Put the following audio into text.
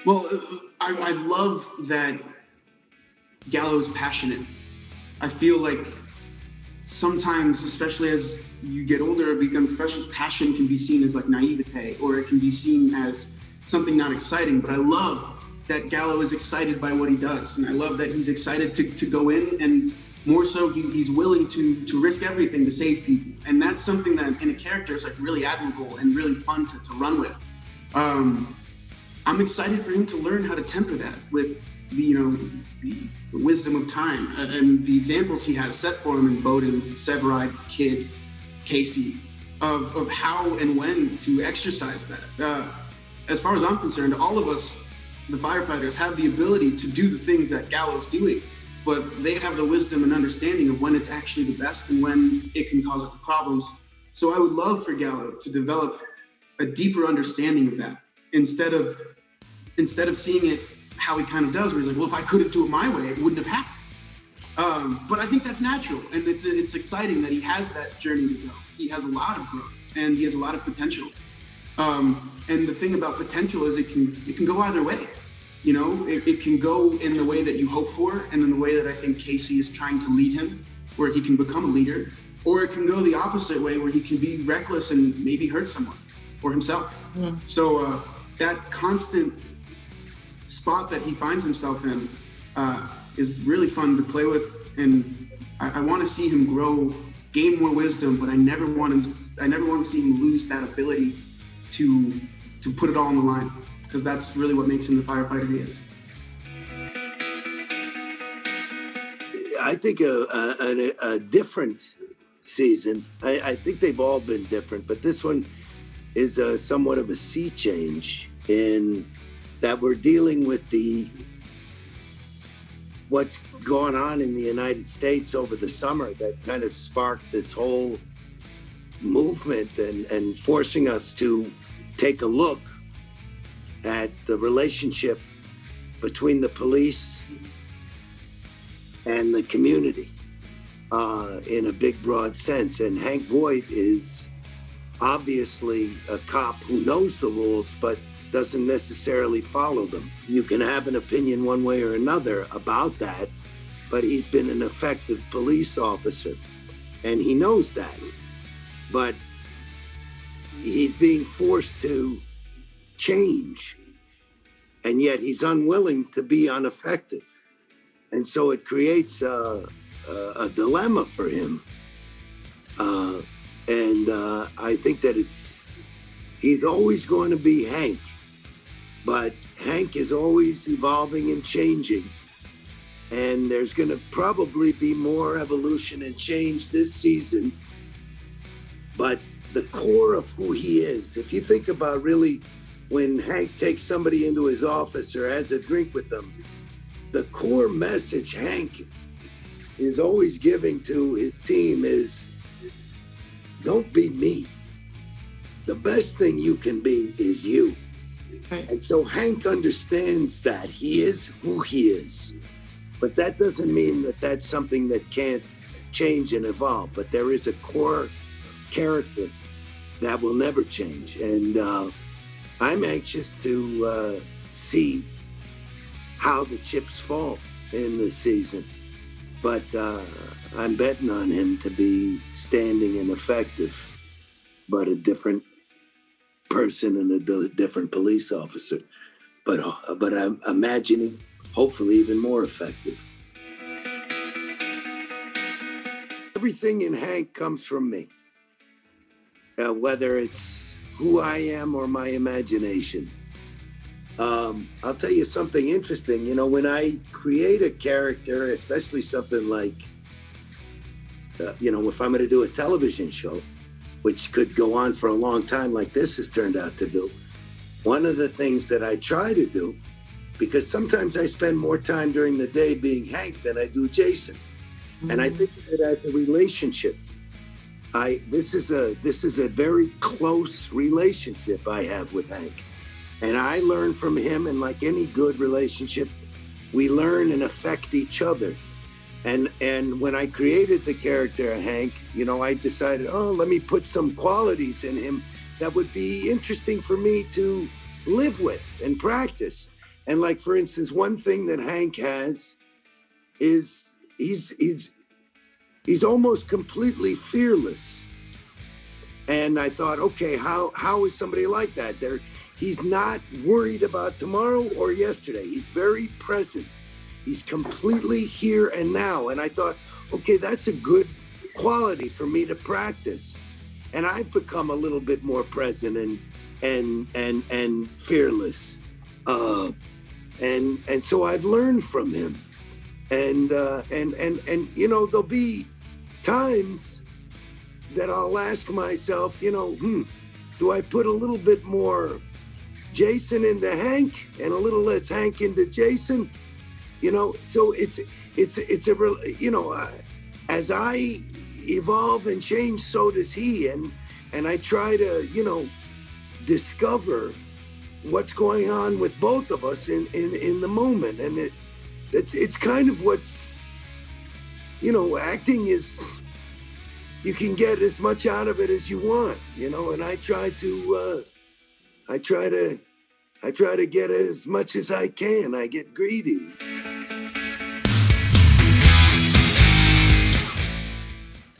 Well, I love that Gallo's passionate. I feel like sometimes, especially as you get older, become professionals, passion can be seen as like naivete, or it can be seen as something not exciting. But I love that Gallo is excited by what he does, and I love that he's excited to go in, and more so, he's willing to risk everything to save people, and that's something that in a character is like really admirable and really fun to run with. I'm excited for him to learn how to temper that with the wisdom of time and the examples he has set for him in Bowden, Severide, Kid, Casey, of how and when to exercise that. As far as I'm concerned, all of us, the firefighters, have the ability to do the things that Gallo's doing, but they have the wisdom and understanding of when it's actually the best and when it can cause other problems. So I would love for Gallo to develop a deeper understanding of that instead of seeing it how he kind of does, where he's like, well, if I couldn't do it my way, it wouldn't have happened. But I think that's natural, and it's exciting that he has that journey to go. He has a lot of growth, and he has a lot of potential. And the thing about potential is it can go either way. It can go in the way that you hope for, and in the way that I think Casey is trying to lead him, where he can become a leader, or it can go the opposite way, where he can be reckless and maybe hurt someone or himself. So that constant spot that he finds himself in is really fun to play with, and I want to see him grow, gain more wisdom, but I never want to see him lose that ability to put it all on the line, because that's really what makes him the firefighter he is. I think a different season. I think they've all been different, but this one is somewhat of a sea change in that we're dealing with what's gone on in the United States over the summer that kind of sparked this whole movement and forcing us to take a look at the relationship between the police and the community in a big, broad sense. And Hank Voight is obviously a cop who knows the rules, but doesn't necessarily follow them. You can have an opinion one way or another about that, but he's been an effective police officer, and he knows that. But he's being forced to change, and yet he's unwilling to be ineffective. And so it creates a dilemma for him. And I think that he's always going to be Hank, but Hank is always evolving and changing. And there's going to probably be more evolution and change this season. But the core of who he is, if you think about really when Hank takes somebody into his office or has a drink with them, the core message Hank is always giving to his team is, don't be me. The best thing you can be is you. Right. And so Hank understands that he is who he is. But that doesn't mean that that's something that can't change and evolve. But there is a core character that will never change. And I'm anxious to see how the chips fall in this season. But I'm betting on him to be standing and effective, but a different person and a different police officer. But I'm imagining hopefully even more effective. Everything in Hank comes from me, whether it's who I am or my imagination. I'll tell you something interesting. You know, when I create a character, especially something like, if I'm going to do a television show, which could go on for a long time like this has turned out to do, one of the things that I try to do, because sometimes I spend more time during the day being Hank than I do Jason. Mm-hmm. And I think of it as a relationship. This is a very close relationship I have with Hank. And I learn from him, and like any good relationship, we learn and affect each other. And when I created the character Hank, I decided, let me put some qualities in him that would be interesting for me to live with and practice. And like, for instance, one thing that Hank has is he's almost completely fearless. And I thought, okay, how is somebody like that? He's not worried about tomorrow or yesterday. He's very present. He's completely here and now. And I thought, okay, that's a good quality for me to practice. And I've become a little bit more present and fearless. And so I've learned from him. And you know, there'll be times that I'll ask myself, you know, do I put a little bit more Jason into Hank and a little less Hank into Jason? You know, so it's a real, you know, as I evolve and change, so does he. And I try to, you know, discover what's going on with both of us in the moment. And it's kind of what's, you know, acting is, you can get as much out of it as you want, you know, and I try to get as much as I can. I get greedy.